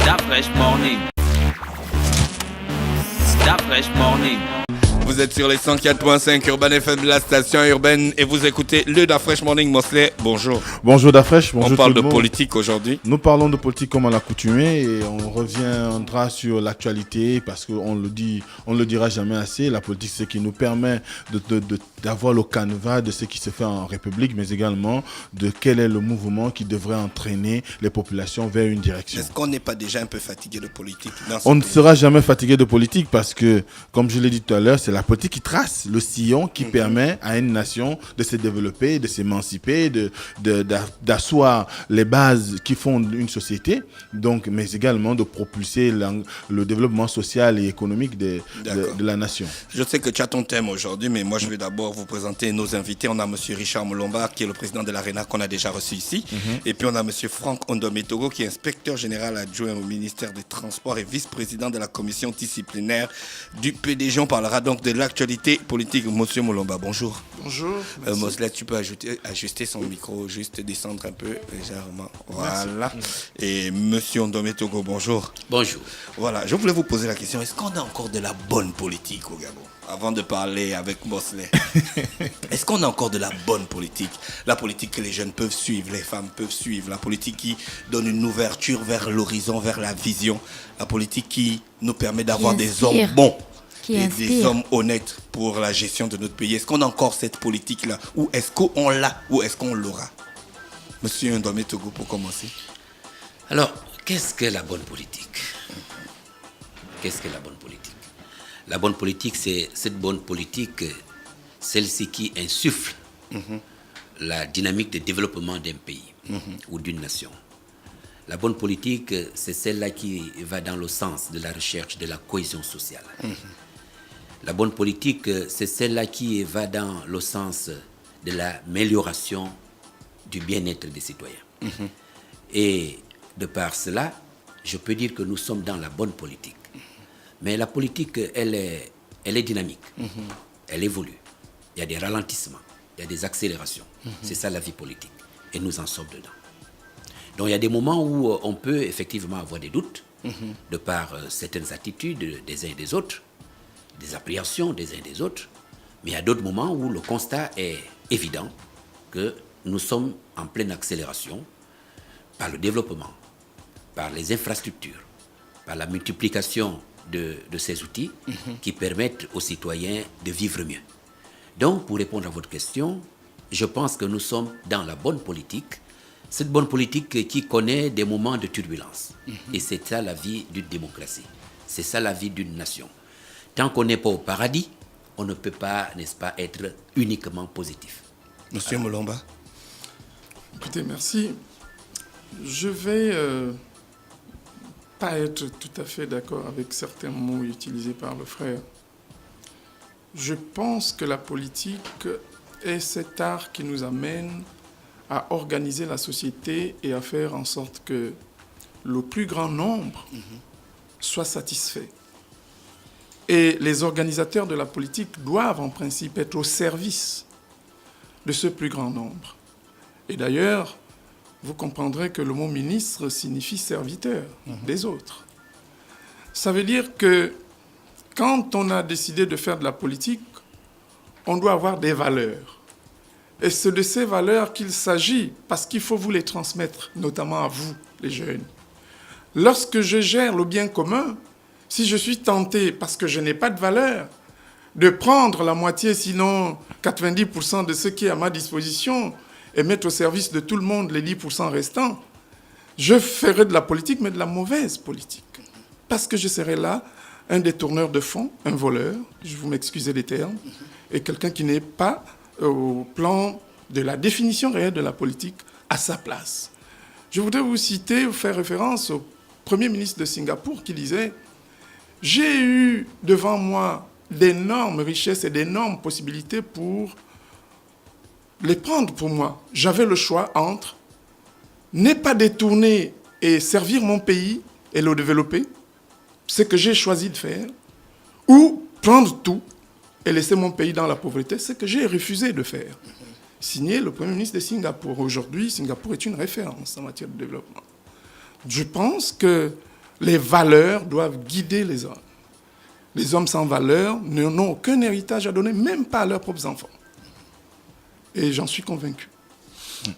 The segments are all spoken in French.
That Fresh Morning. That Fresh Morning. Vous êtes sur les 104.5 Urban FM, la station urbaine, et vous écoutez le Da Fresh Morning. Mosley, bonjour. Bonjour Da Fresh, bonjour. On parle tout de le monde. politique aujourd'hui. Nous parlons de politique comme à l'accoutumée et on reviendra sur l'actualité parce qu'on le dit, on ne le dira jamais assez. La politique, c'est ce qui nous permet d'avoir le canevas de ce qui se fait en République, mais également de quel est le mouvement qui devrait entraîner les populations vers une direction. Est-ce qu'on n'est pas déjà un peu fatigué de politique dans ce On ne pays? sera jamais fatigué de politique parce que, comme je l'ai dit tout à l'heure, c'est la politique qui trace le sillon qui permet à une nation de se développer, de s'émanciper, d'asseoir les bases qui fondent une société, donc, mais également de propulser le développement social et économique de la nation. Je sais que tu as ton thème aujourd'hui, mais moi je vais d'abord vous présenter nos invités. On a M. Richard Mulomba, qui est le président de l'ARENA, qu'on a déjà reçu ici. Et puis on a M. Franck Ondometoro, qui est inspecteur général adjoint au ministère des Transports et vice-président de la commission disciplinaire du PDG. On parlera donc de l'actualité politique. Monsieur Mulomba, bonjour. Bonjour. Mosley, tu peux ajuster son micro, juste descendre un peu légèrement. Voilà. Et Monsieur Ondometoro, bonjour. Bonjour. Voilà, je voulais vous poser la question, est-ce qu'on a encore de la bonne politique au Gabon? Avant de parler avec Mosley, est-ce qu'on a encore de la bonne politique? La politique que les jeunes peuvent suivre, les femmes peuvent suivre, la politique qui donne une ouverture vers l'horizon, vers la vision, la politique qui nous permet d'avoir des hommes bons et des hommes honnêtes pour la gestion de notre pays. Est-ce qu'on a encore cette politique-là? Ou est-ce qu'on l'a? Ou est-ce qu'on l'aura? Monsieur Ndomé Togo, pour commencer. Alors, qu'est-ce que la bonne politique? Qu'est-ce que la bonne politique? La bonne politique, c'est cette bonne politique, celle-ci qui insuffle la dynamique de développement d'un pays ou d'une nation. La bonne politique, c'est celle-là qui va dans le sens de la recherche de la cohésion sociale. La bonne politique, c'est celle-là qui va dans le sens de l'amélioration du bien-être des citoyens. Et de par cela, je peux dire que nous sommes dans la bonne politique. Mais la politique, elle est dynamique. Elle évolue. Il y a des ralentissements, il y a des accélérations. C'est ça la vie politique. Et nous en sommes dedans. Donc il y a des moments où on peut effectivement avoir des doutes de par certaines attitudes des uns et des autres, des appréhensions des uns et des autres. Mais il y a d'autres moments où le constat est évident que nous sommes en pleine accélération par le développement, par les infrastructures, par la multiplication de ces outils qui permettent aux citoyens de vivre mieux. Donc, pour répondre à votre question, je pense que nous sommes dans la bonne politique, cette bonne politique qui connaît des moments de turbulence. Et c'est ça la vie d'une démocratie. C'est ça la vie d'une nation. Tant qu'on n'est pas au paradis, on ne peut pas, n'est-ce pas, être uniquement positif. Monsieur Mulomba. Écoutez, merci. Je vais pas être tout à fait d'accord avec certains mots utilisés par le frère. Je pense que la politique est cet art qui nous amène à organiser la société et à faire en sorte que le plus grand nombre soit satisfait. Et les organisateurs de la politique doivent en principe être au service de ce plus grand nombre. Et d'ailleurs, vous comprendrez que le mot ministre signifie serviteur des autres. Ça veut dire que quand on a décidé de faire de la politique, on doit avoir des valeurs. Et c'est de ces valeurs qu'il s'agit, parce qu'il faut vous les transmettre, notamment à vous, les jeunes. Lorsque je gère le bien commun, si je suis tenté, parce que je n'ai pas de valeur, de prendre la moitié, sinon 90% de ce qui est à ma disposition et mettre au service de tout le monde les 10% restants, je ferai de la politique, mais de la mauvaise politique. Parce que je serai là, un détourneur de fonds, un voleur, je vous m'excusez les termes, et quelqu'un qui n'est pas au plan de la définition réelle de la politique à sa place. Je voudrais vous citer, vous faire référence au Premier ministre de Singapour qui disait « J'ai eu devant moi d'énormes richesses et d'énormes possibilités pour les prendre pour moi. J'avais le choix entre ne pas détourner et servir mon pays et le développer, ce que j'ai choisi de faire, ou prendre tout et laisser mon pays dans la pauvreté, ce que j'ai refusé de faire. » Signé le Premier ministre de Singapour. Aujourd'hui, Singapour est une référence en matière de développement. Je pense que Les valeurs doivent guider les hommes. Les hommes sans valeurs n'ont aucun héritage à donner, même pas à leurs propres enfants. Et j'en suis convaincu.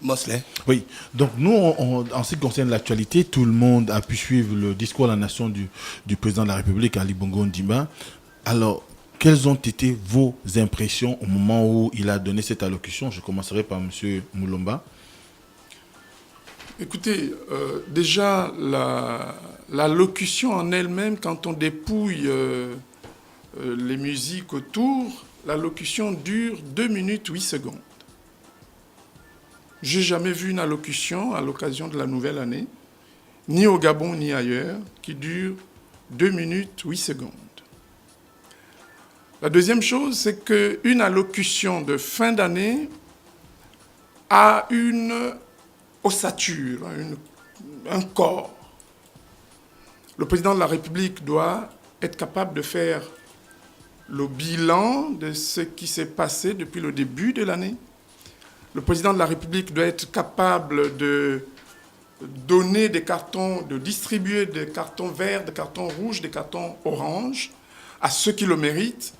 Mosley. Oui, donc nous, en ce qui concerne l'actualité, tout le monde a pu suivre le discours à la nation du président de la République, Ali Bongo Ondimba. Alors, quelles ont été vos impressions au moment où il a donné cette allocution? Je commencerai par M. Moulomba. Écoutez, déjà, l'allocution en elle-même, quand on dépouille les musiques autour, l'allocution dure 2 minutes 8 secondes. J'ai jamais vu une allocution à l'occasion de la nouvelle année, ni au Gabon ni ailleurs, qui dure 2 minutes 8 secondes. La deuxième chose, c'est qu'une allocution de fin d'année a une ossature, un corps. Le président de la République doit être capable de faire le bilan de ce qui s'est passé depuis le début de l'année. Le président de la République doit être capable de donner des cartons, de distribuer des cartons verts, des cartons rouges, des cartons oranges à ceux qui le méritent.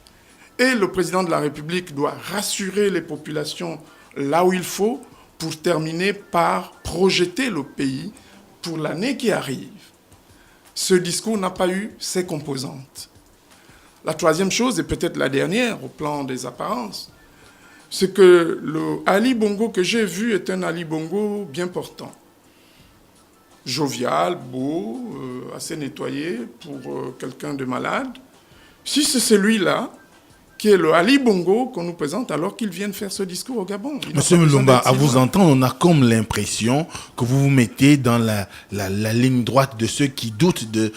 Et le président de la République doit rassurer les populations là où il faut pour terminer par projeter le pays pour l'année qui arrive. Ce discours n'a pas eu ses composantes. La troisième chose, et peut-être la dernière au plan des apparences, c'est que le Ali Bongo que j'ai vu est un Ali Bongo bien portant. Jovial, beau, assez nettoyé pour quelqu'un de malade. Si c'est celui-là qui est le Ali Bongo qu'on nous présente alors qu'il vient de faire ce discours au Gabon. Monsieur Moulomba, à vous entendre, on a comme l'impression que vous vous mettez dans la ligne droite de ceux qui doutent de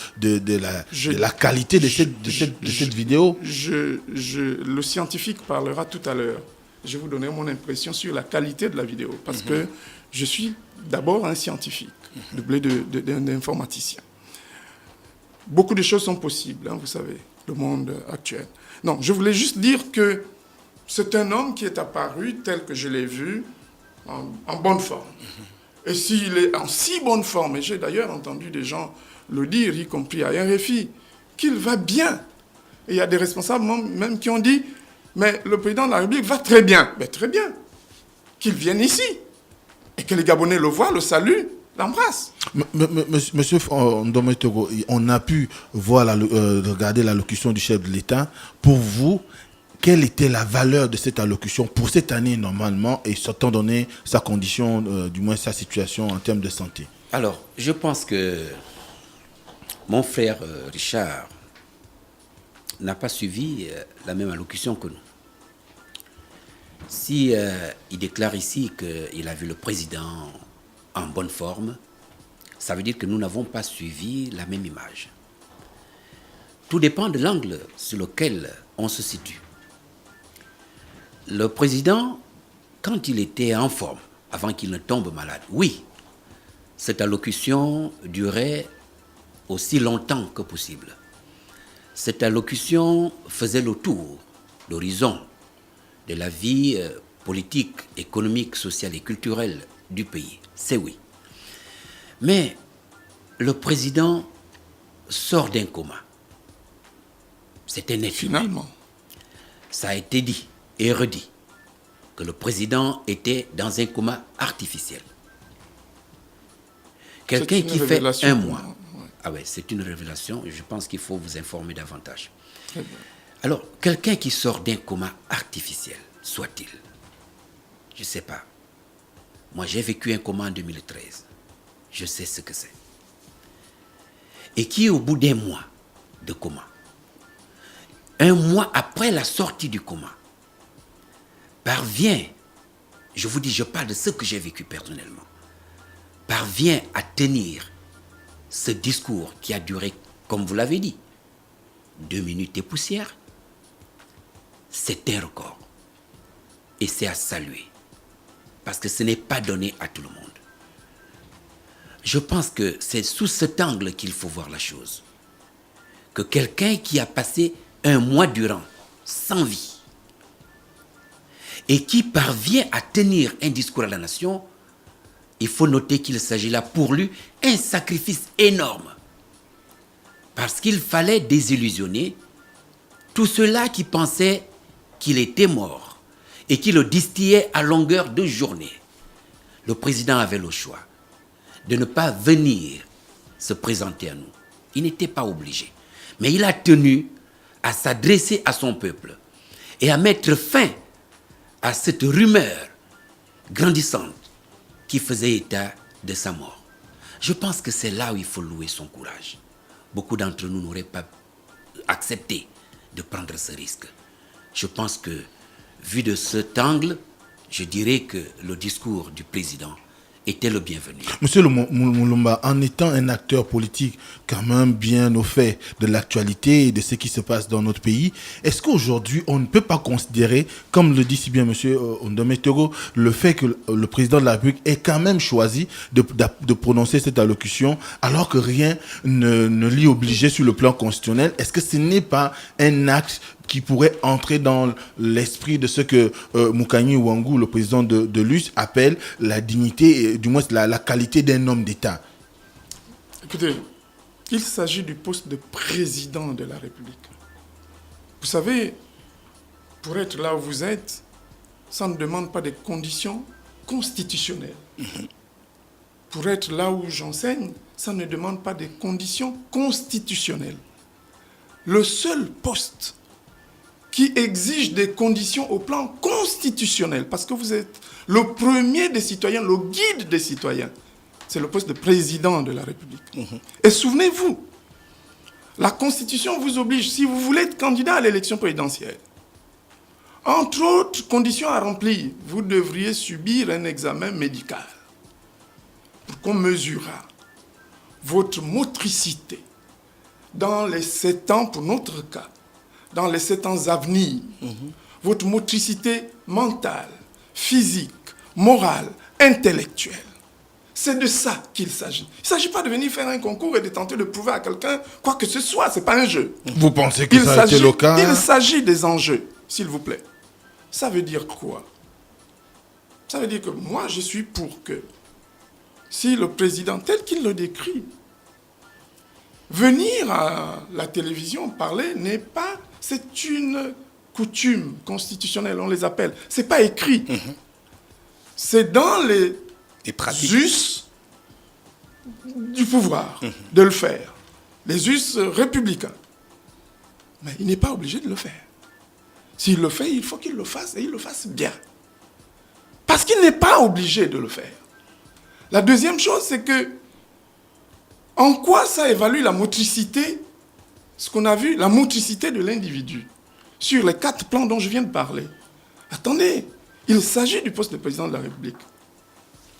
la qualité de cette vidéo. Le scientifique parlera tout à l'heure. Je vais vous donner mon impression sur la qualité de la vidéo, parce que je suis d'abord un scientifique, doublé d'informaticien. Beaucoup de choses sont possibles, hein, vous savez, le monde actuel. Non, je voulais juste dire que c'est un homme qui est apparu tel que je l'ai vu, en bonne forme. Et s'il est en si bonne forme, et j'ai d'ailleurs entendu des gens le dire, y compris à RFI, qu'il va bien. Et il y a des responsables même qui ont dit, mais le président de la République va très bien. Mais très bien. Qu'il vienne ici. Et que les Gabonais le voient, le saluent, l'embrassent. Monsieur Ndometoro, on a pu voir regarder l'allocution du chef de l'État. Pour vous, quelle était la valeur de cette allocution pour cette année normalement, et étant donné sa condition, du moins sa situation en termes de santé? Alors, je pense que mon frère Richard n'a pas suivi la même allocution que nous. Si il déclare ici qu'il a vu le président en bonne forme, ça veut dire que nous n'avons pas suivi la même image. Tout dépend de l'angle sur lequel on se situe. Le président, quand il était en forme, avant qu'il ne tombe malade, oui, cette allocution durait aussi longtemps que possible. Cette allocution faisait le tour, l'horizon de la vie politique, économique, sociale et culturelle du pays. C'est oui. Mais le président sort d'un coma. C'était net. Finalement. Ça a été dit et redit que le président était dans un coma artificiel. Quelqu'un qui fait un mois. Ah ouais, c'est une révélation. Je pense qu'il faut vous informer davantage. Très bien. Alors, quelqu'un qui sort d'un coma artificiel, soit-il, je ne sais pas. Moi, j'ai vécu un coma en 2013. Je sais ce que c'est. Et qui, au bout d'un mois de coma, un mois après la sortie du coma, parvient, je vous dis, je parle de ce que j'ai vécu personnellement, parvient à tenir ce discours qui a duré, comme vous l'avez dit, 2 minutes et poussière, c'est un record. Et c'est à saluer. Parce que ce n'est pas donné à tout le monde. Je pense que c'est sous cet angle qu'il faut voir la chose. Que quelqu'un qui a passé un mois durant, sans vie, et qui parvient à tenir un discours à la nation, il faut noter qu'il s'agit là pour lui un sacrifice énorme. Parce qu'il fallait désillusionner tous ceux-là qui pensaient qu'il était mort et qui le distillaient à longueur de journée. Le président avait le choix de ne pas venir se présenter à nous. Il n'était pas obligé. Mais il a tenu à s'adresser à son peuple et à mettre fin à cette rumeur grandissante qui faisait état de sa mort. Je pense que c'est là où il faut louer son courage. Beaucoup d'entre nous n'auraient pas accepté de prendre ce risque. Je pense que, vu de cet angle, je dirais que le discours du président était le bienvenu. Monsieur Mulumba, en étant un acteur politique quand même bien au fait de l'actualité et de ce qui se passe dans notre pays, est-ce qu'aujourd'hui on ne peut pas considérer, comme le dit si bien monsieur Ondometoro, le fait que le président de la République ait quand même choisi de prononcer cette allocution alors que rien ne l'y obligeait sur le plan constitutionnel? Est-ce que ce n'est pas un acte qui pourrait entrer dans l'esprit de ce que Moukani Ouangou, le président de l'US, appelle la dignité, et du moins la qualité d'un homme d'État? Écoutez, il s'agit du poste de président de la République. Vous savez, pour être là où vous êtes, ça ne demande pas des conditions constitutionnelles. Pour être là où j'enseigne, ça ne demande pas des conditions constitutionnelles. Le seul poste qui exige des conditions au plan constitutionnel, parce que vous êtes le premier des citoyens, le guide des citoyens. C'est le poste de président de la République. Et souvenez-vous, la Constitution vous oblige, si vous voulez être candidat à l'élection présidentielle, entre autres conditions à remplir, vous devriez subir un examen médical pour qu'on mesurera votre motricité dans les 7 ans, pour notre cas, dans les 7 ans à venir, votre motricité mentale, physique, morale, intellectuelle. C'est de ça qu'il s'agit. Il ne s'agit pas de venir faire un concours et de tenter de prouver à quelqu'un quoi que ce soit. Ce n'est pas un jeu. Vous pensez que ça a été le cas? Il s'agit des enjeux, s'il vous plaît. Ça veut dire quoi? Ça veut dire que moi, je suis pour que, si le président, tel qu'il le décrit, venir à la télévision parler n'est pas... C'est une coutume constitutionnelle, on les appelle. Ce n'est pas écrit. C'est dans les us du pouvoir de le faire. Les us républicains. Mais il n'est pas obligé de le faire. S'il le fait, il faut qu'il le fasse et il le fasse bien. Parce qu'il n'est pas obligé de le faire. La deuxième chose, c'est que en quoi ça évalue la motricité, ce qu'on a vu, la motricité de l'individu, sur les 4 plans dont je viens de parler? Attendez, il s'agit du poste de président de la République.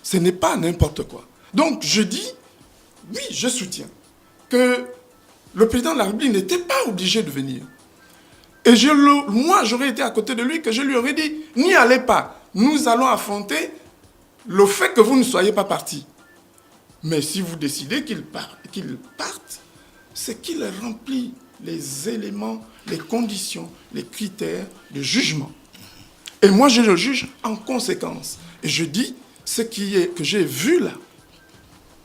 Ce n'est pas n'importe quoi. Donc je dis, oui, je soutiens que le président de la République n'était pas obligé de venir. Et moi, j'aurais été à côté de lui, que je lui aurais dit, n'y allez pas. Nous allons affronter le fait que vous ne soyez pas parti. Mais si vous décidez qu'il parte, c'est qu'il remplit les éléments, les conditions, les critères de jugement. Et moi, je le juge en conséquence. Et je dis, ce que j'ai vu là,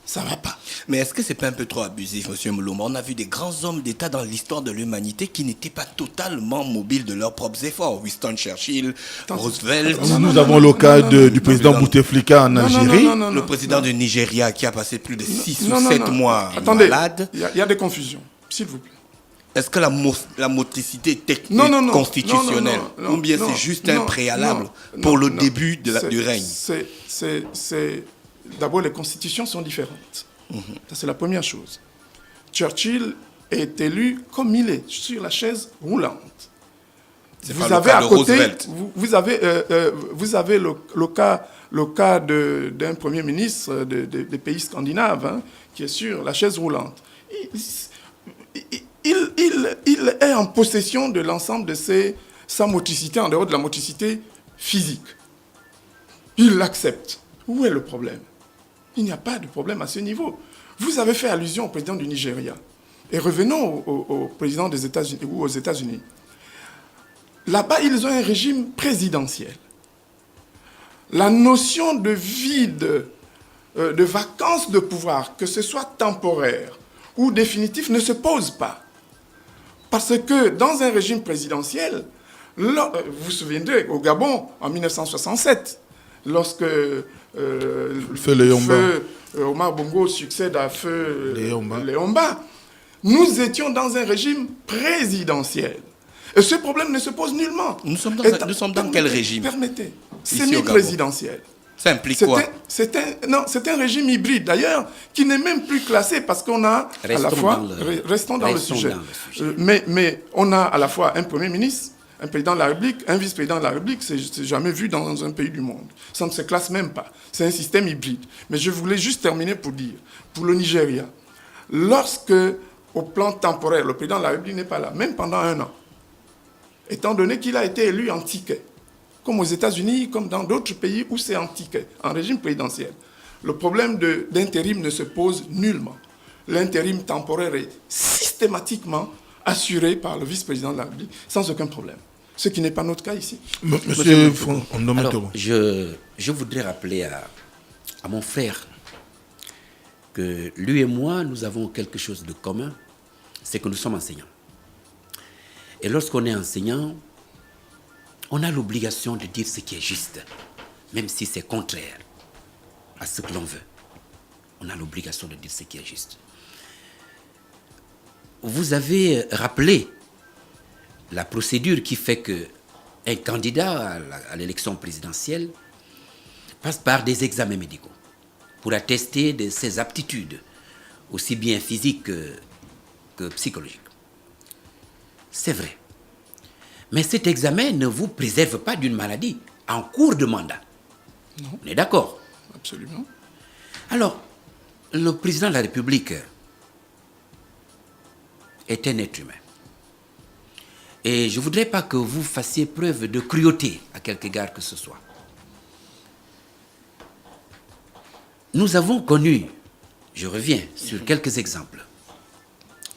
ça ne va pas. Mais est-ce que ce n'est pas un peu trop abusif, M. Mulumba? On a vu des grands hommes d'État dans l'histoire de l'humanité qui n'étaient pas totalement mobiles de leurs propres efforts. Winston Churchill, Roosevelt. Nous avons le cas du président Bouteflika en Algérie. Le président du Nigeria qui a passé plus de 6 ou 7 mois malade. Il y a des confusions, s'il vous plaît. Est-ce que la motricité technique constitutionnelle, ou bien c'est juste un préalable pour le début du règne? D'abord, les constitutions sont différentes. Ça, c'est la première chose. Churchill est élu comme il est, sur la chaise roulante. Vous avez à côté, vous avez le cas d'un premier ministre des pays scandinaves qui est sur la chaise roulante. Il est en possession de l'ensemble de sa motricité, en dehors de la motricité physique. Il l'accepte. Où est le problème? Il n'y a pas de problème à ce niveau. Vous avez fait allusion au président du Nigeria. Et revenons au président des États-Unis ou aux États-Unis. Là-bas, ils ont un régime présidentiel. La notion de vide, de vacances de pouvoir, que ce soit temporaire ou définitif ne se pose pas. Parce que dans un régime présidentiel, vous vous souviendrez, au Gabon, en 1967, lorsque feu Omar Bongo succède à feu Léomba, nous étions dans un régime présidentiel. Et ce problème ne se pose nullement. Nous sommes dans quel régime? Permettez. Ici, Semi-présidentiel. Ça implique quoi? C'est un régime hybride, d'ailleurs, qui n'est même plus classé parce qu'on a restons dans le sujet. Mais on a à la fois un Premier ministre, un président de la République, un vice-président de la République, c'est jamais vu dans un pays du monde. Ça ne se classe même pas. C'est un système hybride. Mais je voulais juste terminer pour dire, pour le Nigeria, lorsque, au plan temporaire, le président de la République n'est pas là, même pendant 1 an, étant donné qu'il a été élu en ticket, comme aux États-Unis, comme dans d'autres pays où c'est en ticket, en régime présidentiel, le problème d'intérim ne se pose nullement. L'intérim temporaire est systématiquement assuré par le vice-président de la République, sans aucun problème. Ce qui n'est pas notre cas ici. Monsieur Alors, je voudrais rappeler à mon frère que lui et moi, nous avons quelque chose de commun, c'est que nous sommes enseignants. Et lorsqu'on est enseignant, on a l'obligation de dire ce qui est juste, même si c'est contraire à ce que l'on veut. On a l'obligation de dire ce qui est juste. Vous avez rappelé la procédure qui fait qu'un candidat à l'élection présidentielle passe par des examens médicaux pour attester de ses aptitudes, aussi bien physiques que psychologiques. C'est vrai. Mais cet examen ne vous préserve pas d'une maladie en cours de mandat. Non. On est d'accord? Absolument. Alors, le président de la République est un être humain. Et je ne voudrais pas que vous fassiez preuve de cruauté à quelque égard que ce soit. Nous avons connu, je reviens sur quelques exemples,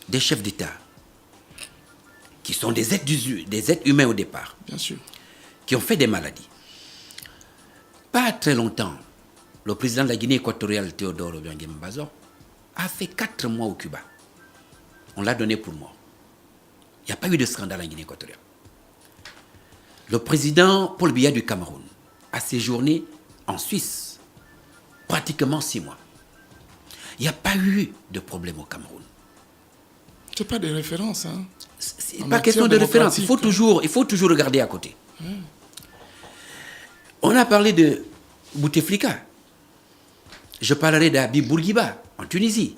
des chefs d'État qui sont des êtres humains au départ, Bien sûr. qui ont fait des maladies. Pas très longtemps, le président de la Guinée équatoriale, Théodore Obiang Nguema, a fait 4 mois au Cuba. On l'a donné pour mort. Il n'y a pas eu de scandale en Guinée équatoriale. Le président Paul Biya du Cameroun a séjourné en Suisse pratiquement 6 mois. Il n'y a pas eu de problème au Cameroun. Ce n'est pas des références. Hein. Ce n'est pas question de référence. Il faut toujours regarder à côté. On a parlé de Bouteflika. Je parlerai d'Habib Bourguiba en Tunisie.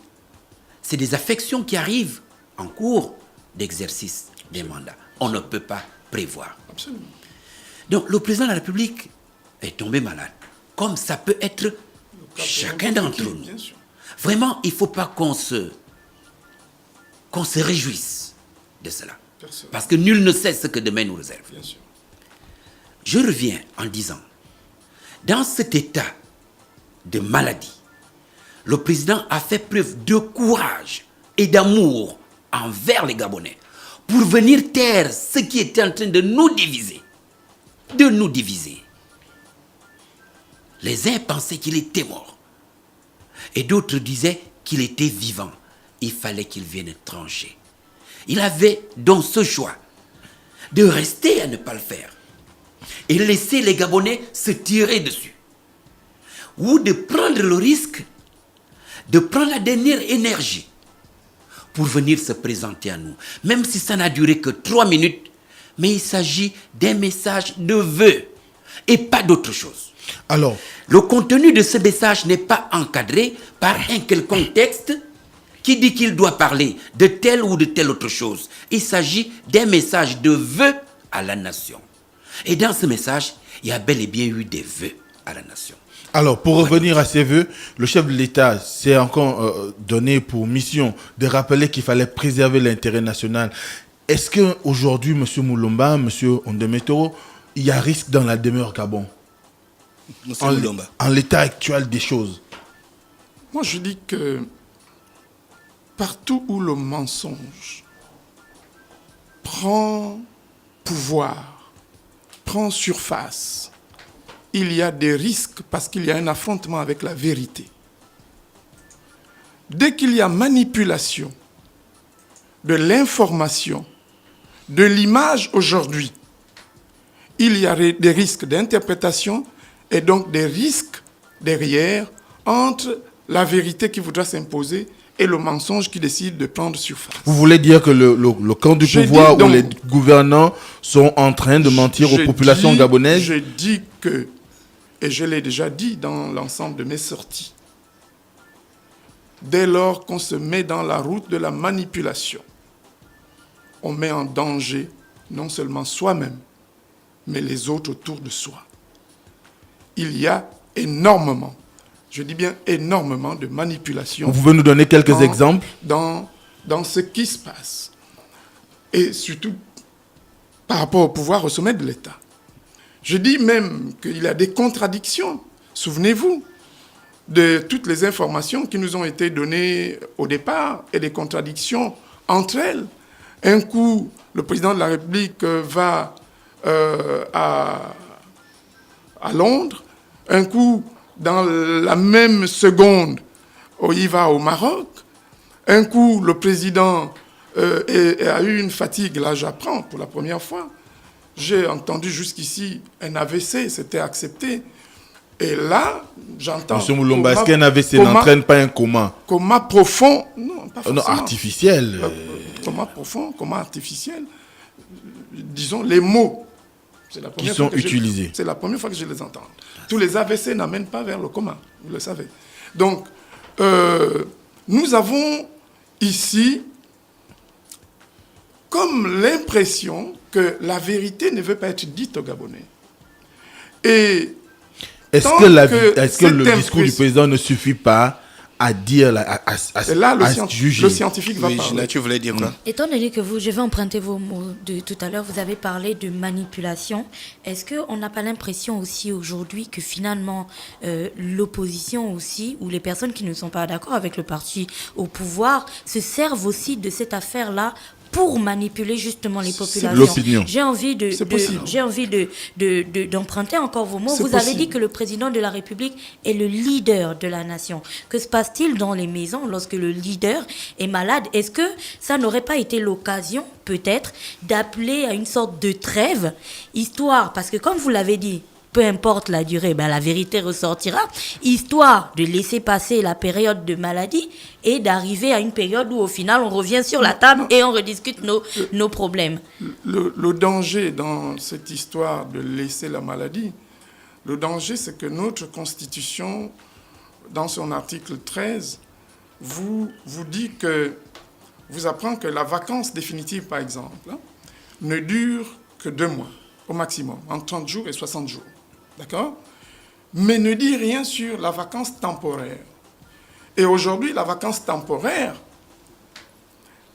C'est des affections qui arrivent en cours d'exercice des mandats. On ne peut pas prévoir. Absolument. Donc le président de la République est tombé malade. Comme ça peut être chacun d'entre nous. Bien sûr. Vraiment, il ne faut pas qu'on se réjouisse de cela. Personne. Parce que nul ne sait ce que demain nous réserve. Bien sûr. Je reviens en disant, dans cet état de maladie, le président a fait preuve de courage et d'amour envers les Gabonais pour venir taire ce qui était en train de nous diviser. De nous diviser. Les uns pensaient qu'il était mort et d'autres disaient qu'il était vivant. Il fallait qu'il vienne trancher. Il avait donc ce choix de rester à ne pas le faire et laisser les Gabonais se tirer dessus, ou de prendre le risque de prendre la dernière énergie pour venir se présenter à nous, même si ça n'a duré que 3 minutes, mais il s'agit d'un message de vœu et pas d'autre chose. Alors, le contenu de ce message n'est pas encadré par un quelconque texte qui dit qu'il doit parler de telle ou de telle autre chose. Il s'agit d'un message de vœu à la nation. Et dans ce message, il y a bel et bien eu des vœux à la nation. Alors, pour revenir à ces vœux, le chef de l'État s'est encore donné pour mission de rappeler qu'il fallait préserver l'intérêt national. Est-ce qu'aujourd'hui, M. Moulomba, M. Ondemetoro, il y a risque dans la demeure Gabon en l'état actuel des choses? Moi, je dis que partout où le mensonge prend pouvoir, prend surface, il y a des risques parce qu'il y a un affrontement avec la vérité. dès qu'il y a manipulation de l'information, de l'image aujourd'hui, il y a des risques d'interprétation et donc des risques derrière entre la vérité qui voudra s'imposer et le mensonge qui décide de prendre surface. Vous voulez dire que le camp du pouvoir ou les gouvernants sont en train de mentir aux populations gabonaises? Je dis que, et je l'ai déjà dit dans l'ensemble de mes sorties, dès lors qu'on se met dans la route de la manipulation, on met en danger non seulement soi-même, mais les autres autour de soi. Il y a énormément, je dis bien énormément de manipulation. Vous pouvez nous donner quelques exemples dans ce qui se passe. Et surtout par rapport au pouvoir au sommet de l'État. Je dis même qu'il y a des contradictions. Souvenez-vous de toutes les informations qui nous ont été données au départ et des contradictions entre elles. Un coup, le président de la République va à Londres. Un coup, dans la même seconde, il va au Maroc. Un coup, le président a eu une fatigue. Là, j'apprends pour la première fois. J'ai entendu jusqu'ici un AVC, c'était accepté. Et là, j'entends... Monsieur Moulomba, est-ce qu'un AVC n'entraîne pas un coma? Coma profond? Non, pas forcément. Non, artificiel. Coma profond, coma artificiel. Disons, les mots qui sont utilisés. C'est la première fois que je les entends. Tous les AVC n'amènent pas vers le coma, vous le savez. Donc, nous avons ici comme l'impression que la vérité ne veut pas être dite aux Gabonais. Et est-ce que le discours du président ne suffit pas à dire, à juger? Le scientifique va parler. Gina, tu voulais dire quoi? Étant donné que je vais emprunter vos mots de tout à l'heure, vous avez parlé de manipulation. Est-ce qu'on n'a pas l'impression aussi aujourd'hui que finalement l'opposition aussi, ou les personnes qui ne sont pas d'accord avec le parti au pouvoir, se servent aussi de cette affaire-là pour manipuler justement les populations? L'opinion. J'ai envie d'emprunter encore vos mots. Vous avez dit que le président de la République est le leader de la nation. Que se passe-t-il dans les maisons lorsque le leader est malade? Est-ce que ça n'aurait pas été l'occasion, peut-être, d'appeler à une sorte de trêve, histoire, parce que comme vous l'avez dit, peu importe la durée, la vérité ressortira, histoire de laisser passer la période de maladie et d'arriver à une période où au final on revient sur la table et on rediscute nos problèmes. Le danger dans cette histoire de laisser la maladie, le danger c'est que notre Constitution, dans son article 13, vous apprend que la vacance définitive, par exemple, ne dure que 2 mois au maximum, entre 30 jours et 60 jours. D'accord? Mais ne dit rien sur la vacance temporaire. Et aujourd'hui, la vacance temporaire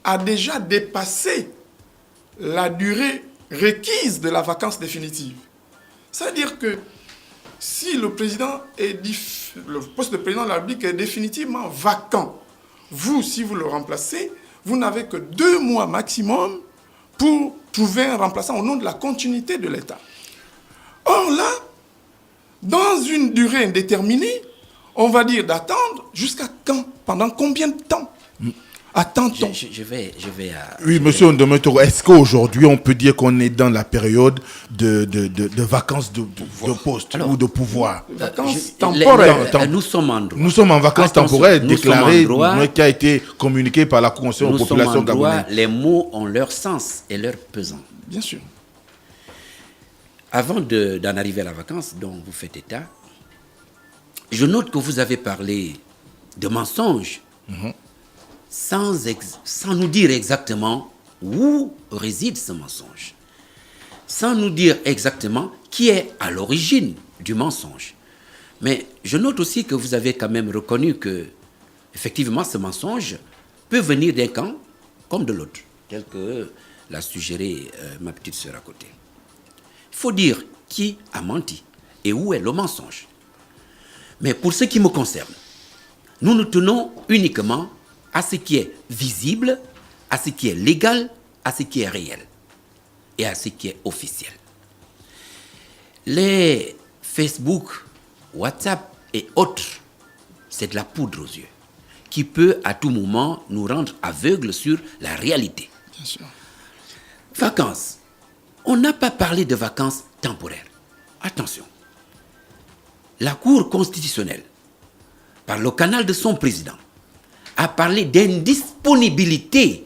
a déjà dépassé la durée requise de la vacance définitive. C'est-à-dire que si le poste de président de la République est définitivement vacant, vous, si vous le remplacez, vous n'avez que 2 mois maximum pour trouver un remplaçant au nom de la continuité de l'État. Or là, dans une durée indéterminée, on va dire d'attendre jusqu'à quand? Pendant combien de temps attend-on? Je vais oui, monsieur Ndometoro, est-ce qu'aujourd'hui, on peut dire qu'on est dans la période de vacances de poste ou de pouvoir? Vacances temporaires. Nous sommes en droit. Nous sommes en vacances temporaires déclarées, qui a été communiquée par la Constitution aux populations gabonaises. Les mots ont leur sens et leur pesant. Bien sûr. Avant d'en arriver à la vacance dont vous faites état, je note que vous avez parlé de mensonges sans nous dire exactement où réside ce mensonge, sans nous dire exactement qui est à l'origine du mensonge. Mais je note aussi que vous avez quand même reconnu que, effectivement, ce mensonge peut venir d'un camp comme de l'autre, tel que l'a suggéré ma petite sœur à côté. Il faut dire qui a menti et où est le mensonge. Mais pour ce qui me concerne, nous nous tenons uniquement à ce qui est visible, à ce qui est légal, à ce qui est réel et à ce qui est officiel. Les Facebook, WhatsApp et autres, c'est de la poudre aux yeux qui peut à tout moment nous rendre aveugles sur la réalité. Bien sûr. Vacances. On n'a pas parlé de vacances temporaires. Attention. La Cour constitutionnelle, par le canal de son président, a parlé d'indisponibilité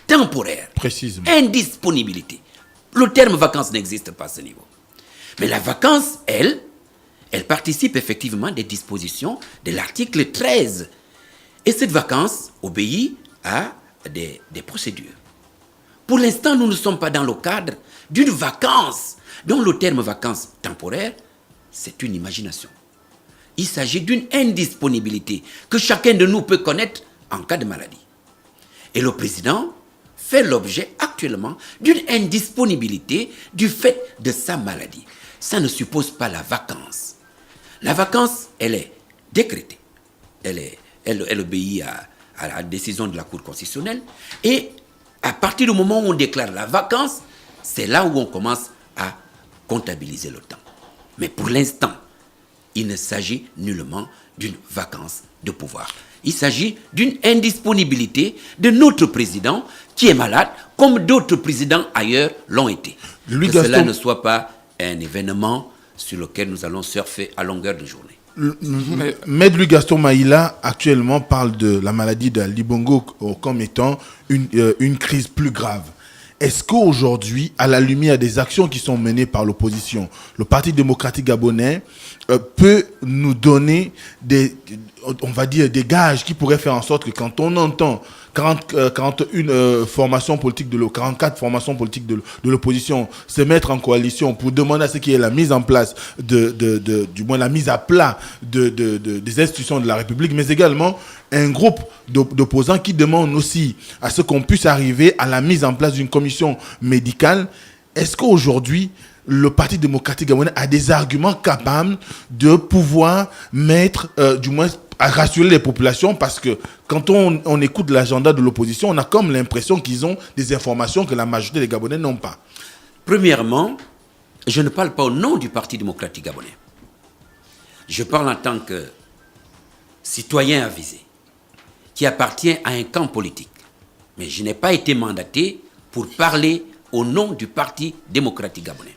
temporaire. Précisément. Indisponibilité. Le terme vacances n'existe pas à ce niveau. Mais la vacance, elle participe effectivement des dispositions de l'article 13. Et cette vacance obéit à des procédures. Pour l'instant, nous ne sommes pas dans le cadre d'une vacance, dont le terme vacance temporaire, c'est une imagination. Il s'agit d'une indisponibilité que chacun de nous peut connaître en cas de maladie. Et le président fait l'objet actuellement d'une indisponibilité du fait de sa maladie. Ça ne suppose pas la vacance. La vacance, elle est décrétée. Elle obéit à la décision de la Cour constitutionnelle. Et à partir du moment où on déclare la vacance, c'est là où on commence à comptabiliser le temps. Mais pour l'instant, il ne s'agit nullement d'une vacance de pouvoir. Il s'agit d'une indisponibilité de notre président qui est malade, comme d'autres présidents ailleurs l'ont été. Que cela ne soit pas un événement sur lequel nous allons surfer à longueur de journée. Maître Louis Gaston Maïla actuellement parle de la maladie de Libongo comme étant une crise plus grave. Est-ce qu'aujourd'hui, à la lumière des actions qui sont menées par l'opposition, le Parti démocratique gabonais peut nous donner des gages qui pourraient faire en sorte que quand on entend 41 formations politiques 44 formations politiques de l'opposition se mettre en coalition pour demander à ce qu'il y ait la mise en place du moins la mise à plat des institutions de la République, mais également un groupe d'opposants qui demandent aussi à ce qu'on puisse arriver à la mise en place d'une commission médicale. Est-ce qu'aujourd'hui, le Parti démocratique gabonais a des arguments capables de pouvoir mettre, du moins, à rassurer les populations, parce que quand on écoute l'agenda de l'opposition, on a comme l'impression qu'ils ont des informations que la majorité des Gabonais n'ont pas. Premièrement, je ne parle pas au nom du Parti démocratique gabonais. Je parle en tant que citoyen avisé, qui appartient à un camp politique. Mais je n'ai pas été mandaté pour parler au nom du Parti démocratique gabonais.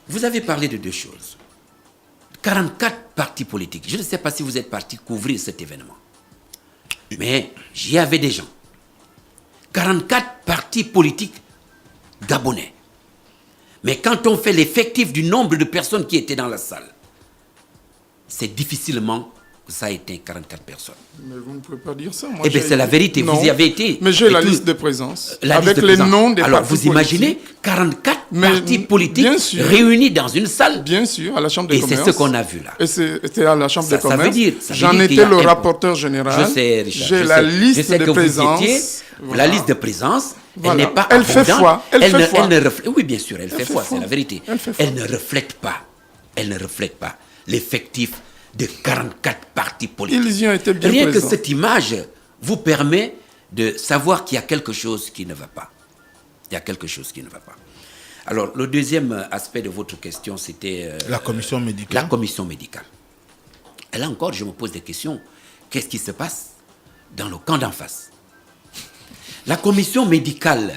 Vous avez parlé de deux choses. 44 partis politiques. Je ne sais pas si vous êtes parti couvrir cet événement. Mais j'y avais des gens. 44 partis politiques gabonais. Mais quand on fait l'effectif du nombre de personnes qui étaient dans la salle, c'est difficilement que ça a été 44 personnes. Mais vous ne pouvez pas dire ça. Moi, Eh bien, c'est la vérité. Non, vous y avez été. Mais j'ai la liste de présence. Avec les noms des Alors, partis vous imaginez 44 partis politiques réunis dans une salle. Bien sûr, à la Chambre des commerces. Et c'est ce qu'on a vu là. Et c'était à la Chambre des commerces. Ça veut dire j'en étais le rapporteur général. Je sais, Richard. J'ai la liste de présence. La liste de présence, voilà. Elle n'est pas elle fait foi. Oui, bien sûr, elle fait foi, c'est la vérité. Elle ne reflète pas l'effectif de 44 partis politiques. Ils y ont été bien Rien présents. que cette image vous permet de savoir qu'il y a quelque chose qui ne va pas. Il y a quelque chose qui ne va pas. Alors, le deuxième aspect de votre question, c'était... la commission médicale. La commission médicale. Et là encore, je me pose des questions. Qu'est-ce qui se passe dans le camp d'en face? La commission médicale,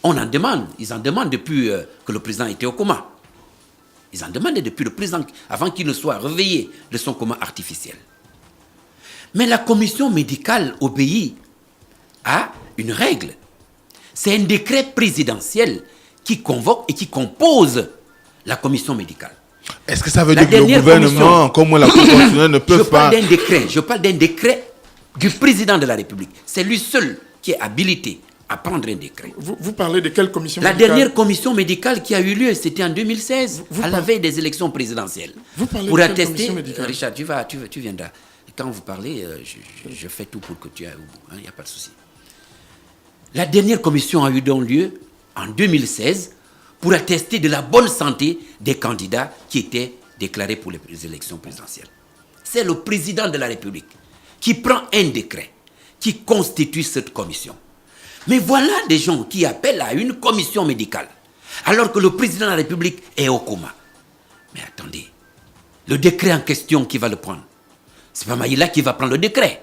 ils en demandent depuis que le président était au coma. Ils en demandaient depuis le président, avant qu'il ne soit réveillé de son coma artificiel. Mais la commission médicale obéit à une règle. C'est un décret présidentiel qui convoque et qui compose la commission médicale. Est-ce que ça veut dire que le gouvernement, comme la Cour constitutionnelle, ne peut pas... Je parle d'un décret du président de la République. C'est lui seul qui est habilité à prendre un décret. Vous parlez de quelle commission médicale? La dernière commission médicale qui a eu lieu, c'était en 2016, à la veille des élections présidentielles. Vous parlez pour de attester, quelle commission médicale? Richard, tu viendras. Quand vous parlez, je fais tout pour que tu ailles au bout. Il n'y a pas de souci. La dernière commission a eu donc lieu en 2016 pour attester de la bonne santé des candidats qui étaient déclarés pour les élections présidentielles. C'est le président de la République qui prend un décret, qui constitue cette commission. Mais voilà des gens qui appellent à une commission médicale, alors que le président de la République est au coma. Mais attendez, le décret en question qui va le prendre, C'est pas Maïla qui va prendre le décret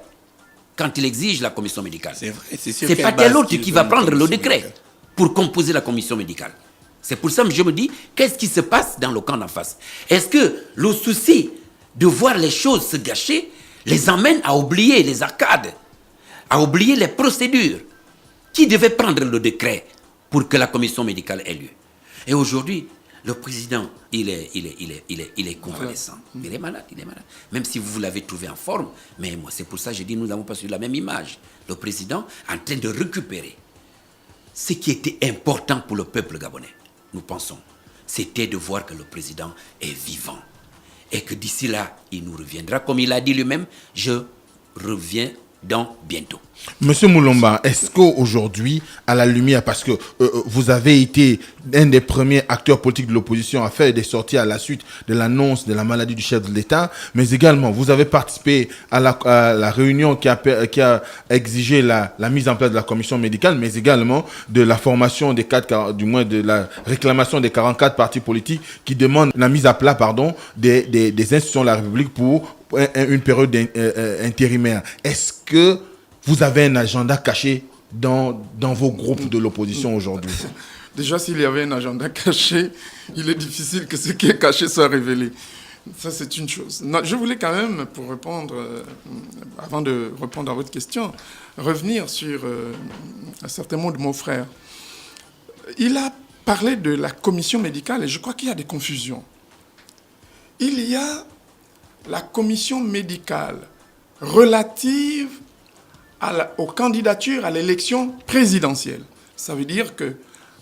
quand il exige la commission médicale. C'est vrai. C'est sur C'est quelle pas base tel autre qu'il qui veut va une prendre le commission décret médicale? pour composer la commission médicale. C'est pour ça que je me dis, qu'est-ce qui se passe dans le camp d'en face? Est-ce que le souci de voir les choses se gâcher les emmène à oublier les arcades, à oublier les procédures? Qui devait prendre le décret pour que la commission médicale ait lieu? Et aujourd'hui, le président, il est convalescent. Il est malade, Même si vous l'avez trouvé en forme, mais moi, c'est pour ça que je dis, nous n'avons pas su la même image. Le président en train de récupérer ce qui était important pour le peuple gabonais, nous pensons, c'était de voir que le président est vivant. Et que d'ici là, il nous reviendra. Comme il a dit lui-même, je reviens dans bientôt. Monsieur Moulomba, est-ce qu'aujourd'hui, à la lumière, parce que vous avez été un des premiers acteurs politiques de l'opposition à faire des sorties à la suite de l'annonce de la maladie du chef de l'État, mais également, vous avez participé à la réunion qui a exigé la mise en place de la commission médicale, mais également de la formation des de la réclamation des 44 partis politiques qui demandent la mise à plat, des institutions de la République pour une période intérimaire. Est-ce que vous avez un agenda caché dans vos groupes de l'opposition aujourd'hui? Déjà, s'il y avait un agenda caché, il est difficile que ce qui est caché soit révélé. Ça, c'est une chose. Non, je voulais quand même, pour répondre, avant de répondre à votre question, revenir sur un certain mot de mon frère. Il a parlé de la commission médicale et je crois qu'il y a des confusions. Il y a la commission médicale relative aux candidatures à l'élection présidentielle. Ça veut dire que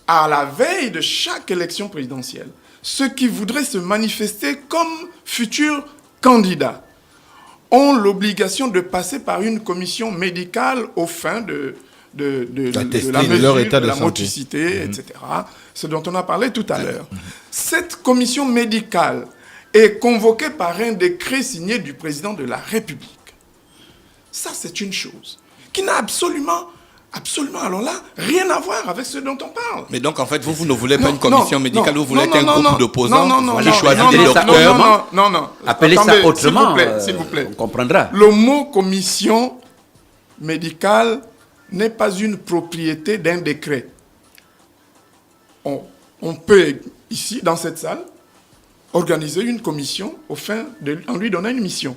à la veille de chaque élection présidentielle, ceux qui voudraient se manifester comme futurs candidats ont l'obligation de passer par une commission médicale aux fins de la mesure, de la motricité, etc. Ce dont on a parlé tout à l'heure. Cette commission médicale est convoquée par un décret signé du président de la République. Ça, c'est une chose qui n'a absolument, alors là, rien à voir avec ce dont on parle. Mais donc, en fait, vous ne voulez pas une commission médicale, vous voulez un groupe d'opposants qui choisit des docteurs. Non. Appelez ça autrement, s'il vous plaît. On comprendra. Le mot commission médicale n'est pas une propriété d'un décret. On peut, ici, dans cette salle, organiser une commission en lui donnant une mission.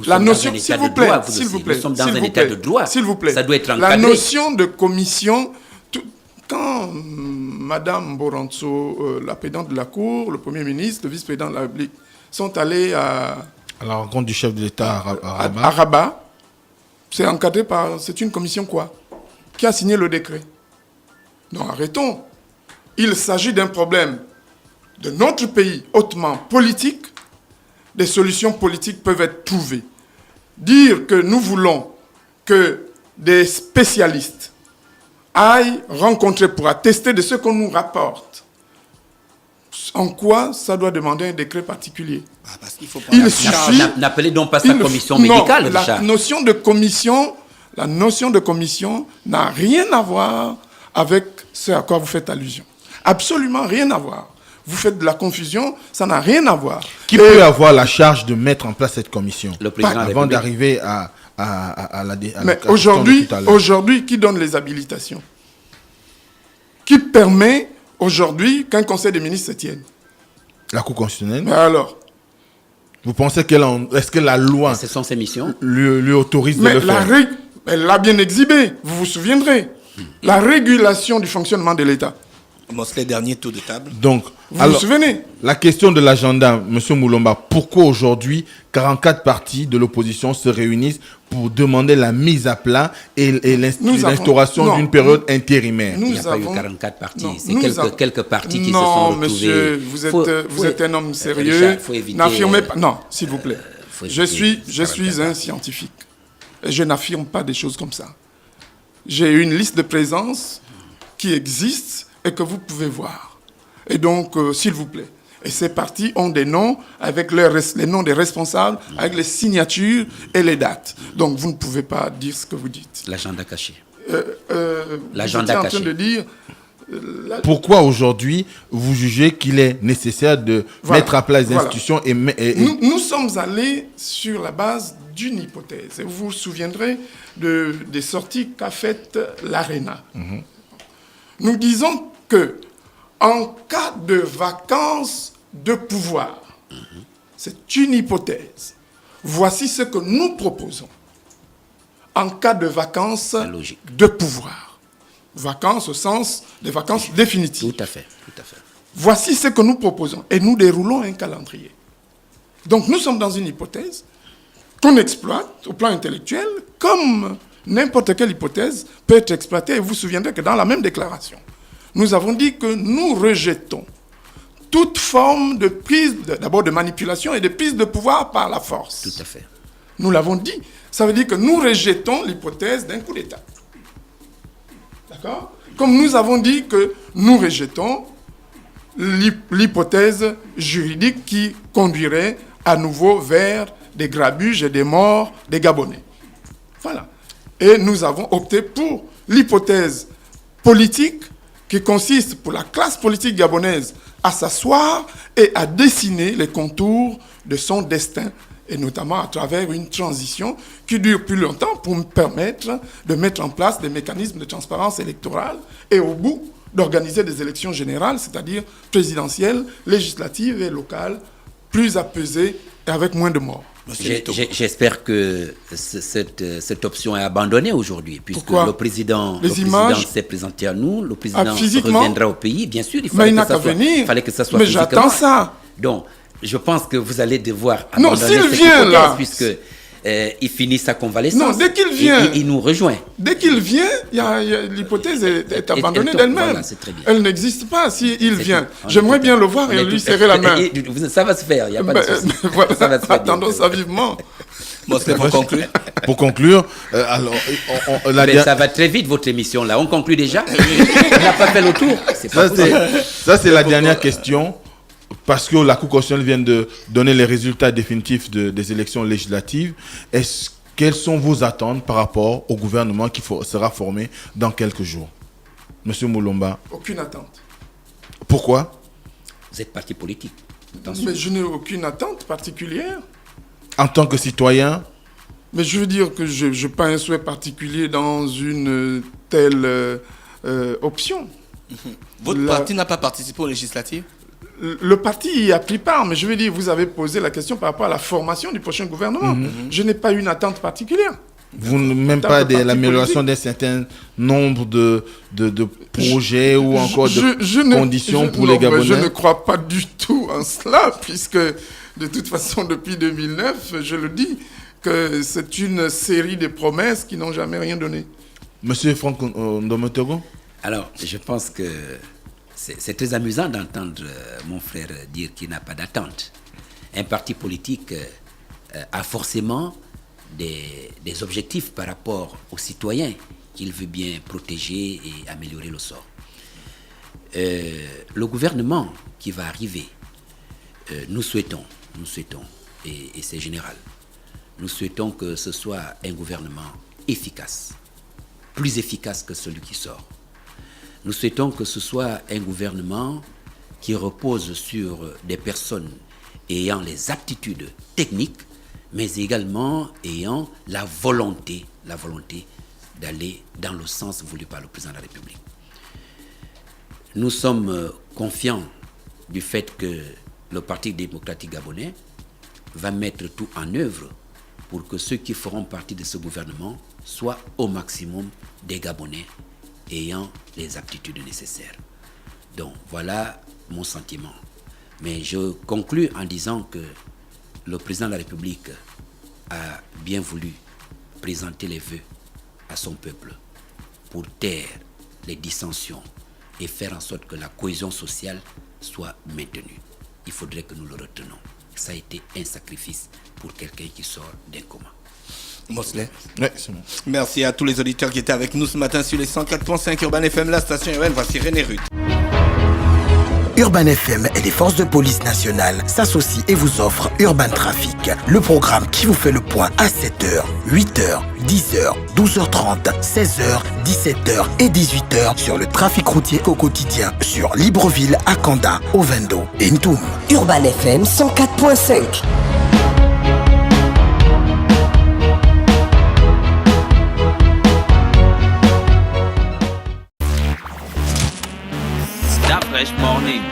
La notion, s'il vous plaît, nous sommes dans un état de droit. S'il vous plaît, ça doit être encadré. La notion de commission, quand Madame Boranzo, la présidente de la Cour, le Premier ministre, le vice-président de la République, sont allés à la rencontre du chef de l'État à Rabat. À Rabat, c'est encadré par... C'est une commission quoi? Qui a signé le décret? Non, arrêtons. Il s'agit d'un problème de notre pays hautement politique. Des solutions politiques peuvent être trouvées. Dire que nous voulons que des spécialistes aillent rencontrer pour attester de ce qu'on nous rapporte, en quoi ça doit demander un décret particulier? Parce qu'il faut il suffit... N'appelez donc pas ça commission médicale, non, Richard. La notion de commission n'a rien à voir avec ce à quoi vous faites allusion. Absolument rien à voir. Vous faites de la confusion, ça n'a rien à voir. Qui peut avoir la charge de mettre en place cette commission? Le président avant d'arriver à la Mais aujourd'hui, qui donne les habilitations? Qui permet aujourd'hui qu'un conseil des ministres se tienne? La Cour constitutionnelle. Mais alors? Vous pensez est-ce que la loi ce sont ses missions lui autorise de le faire? Elle l'a bien exhibé, vous vous souviendrez. La régulation du fonctionnement de l'État. Les derniers tours de table. Donc, vous vous souvenez? La question de l'agenda, M. Moulomba, pourquoi aujourd'hui 44 partis de l'opposition se réunissent pour demander la mise à plat et l'instauration d'une période intérimaire? Il n'y a pas eu 44 partis, c'est quelques partis qui se sont retrouvés. Non, monsieur, vous êtes un homme sérieux. N'affirmez pas. Non, s'il vous plaît. Je suis un scientifique. Et je n'affirme pas des choses comme ça. J'ai une liste de présence qui existe et que vous pouvez voir. Et donc, s'il vous plaît. Et ces partis ont des noms avec les noms des responsables, avec les signatures et les dates. Donc, vous ne pouvez pas dire ce que vous dites. L'agenda caché. L'agenda caché. En train de dire, Pourquoi aujourd'hui vous jugez qu'il est nécessaire de mettre à plat les institutions Nous sommes allés sur la base d'une hypothèse. Et vous vous souviendrez des sorties qu'a faites l'ARENA. Nous disons que en cas de vacance de pouvoir, c'est une hypothèse. Voici ce que nous proposons. En cas de vacance de pouvoir. Vacances au sens des vacances définitives. Tout à fait. Voici ce que nous proposons. Et nous déroulons un calendrier. Donc nous sommes dans une hypothèse qu'on exploite au plan intellectuel comme n'importe quelle hypothèse peut être exploitée. Et vous vous souviendrez que dans la même déclaration, nous avons dit que nous rejetons toute forme de prise, d'abord de manipulation et de prise de pouvoir par la force. Tout à fait. Nous l'avons dit. Ça veut dire que nous rejetons l'hypothèse d'un coup d'État. D'accord ? Comme nous avons dit que nous rejetons l'hypothèse juridique qui conduirait à nouveau vers des grabuges et des morts des Gabonais. Voilà. Et nous avons opté pour l'hypothèse politique qui consiste pour la classe politique gabonaise à s'asseoir et à dessiner les contours de son destin, et notamment à travers une transition qui dure plus longtemps pour me permettre de mettre en place des mécanismes de transparence électorale et au bout d'organiser des élections générales, c'est-à-dire présidentielles, législatives et locales, plus apaisées et avec moins de morts. J'espère que cette option est abandonnée aujourd'hui, puisque Pourquoi? le président s'est présenté à nous, le président reviendra au pays, bien sûr, il fallait que ça soit mais j'attends ça. Donc, je pense que vous allez devoir abandonner cette hypothèse, puisque il finit sa convalescence. Non, dès qu'il vient, il nous rejoint. Dès qu'il vient, l'hypothèse est abandonnée d'elle-même. Voilà, elle n'existe pas s'il vient. J'aimerais bien le voir et lui serrer la main. Ça va se faire, il n'y a pas de souci. Voilà, ça va se faire. Attendons ça vivement. Bon, c'est pour conclure. Pour conclure, alors, ça va très vite votre émission là. On conclut déjà. On n'a pas fait le tour. Ça c'est la dernière question. Parce que la Cour constitutionnelle vient de donner les résultats définitifs des élections législatives, quelles sont vos attentes par rapport au gouvernement qui sera formé dans quelques jours? Monsieur Moulomba. Aucune attente. Pourquoi? Vous êtes parti politique. Attention. Mais je n'ai aucune attente particulière. En tant que citoyen? Mais je veux dire que je n'ai pas un souhait particulier dans une telle option. Votre parti n'a pas participé aux législatives? Le parti y a pris part, mais je veux dire, vous avez posé la question par rapport à la formation du prochain gouvernement. Je n'ai pas une attente particulière. Vous même pas de l'amélioration d'un certain nombre de projets ou encore de conditions pour les Gabonais? Je ne crois pas du tout en cela, puisque de toute façon, depuis 2009, je le dis, que c'est une série de promesses qui n'ont jamais rien donné. Monsieur Franck Ndomotogo? Alors, je pense que c'est très amusant d'entendre mon frère dire qu'il n'a pas d'attente. Un parti politique a forcément des objectifs par rapport aux citoyens qu'il veut bien protéger et améliorer le sort. Le gouvernement qui va arriver, nous souhaitons, et c'est général, nous souhaitons que ce soit un gouvernement efficace, plus efficace que celui qui sort. Nous souhaitons que ce soit un gouvernement qui repose sur des personnes ayant les aptitudes techniques, mais également ayant la volonté d'aller dans le sens voulu par le président de la République. Nous sommes confiants du fait que le Parti démocratique gabonais va mettre tout en œuvre pour que ceux qui feront partie de ce gouvernement soient au maximum des Gabonais ayant les aptitudes nécessaires. Donc voilà mon sentiment. Mais je conclus en disant que le président de la République a bien voulu présenter les vœux à son peuple pour taire les dissensions et faire en sorte que la cohésion sociale soit maintenue. Il faudrait que nous le retenions. Ça a été un sacrifice pour quelqu'un qui sort d'un coma. Mosley. Oui, c'est bon. Merci à tous les auditeurs qui étaient avec nous ce matin sur les 104.5 Urban FM, la station urbaine. Voici René Ruth. Urban FM et les forces de police nationales s'associent et vous offrent Urban Trafic, le programme qui vous fait le point à 7h, 8h, 10h, 12h30, 16h, 17h et 18h sur le trafic routier au quotidien sur Libreville, Akanda, Ovendo et Ntoum. Urban FM 104.5. Star Fresh Morning.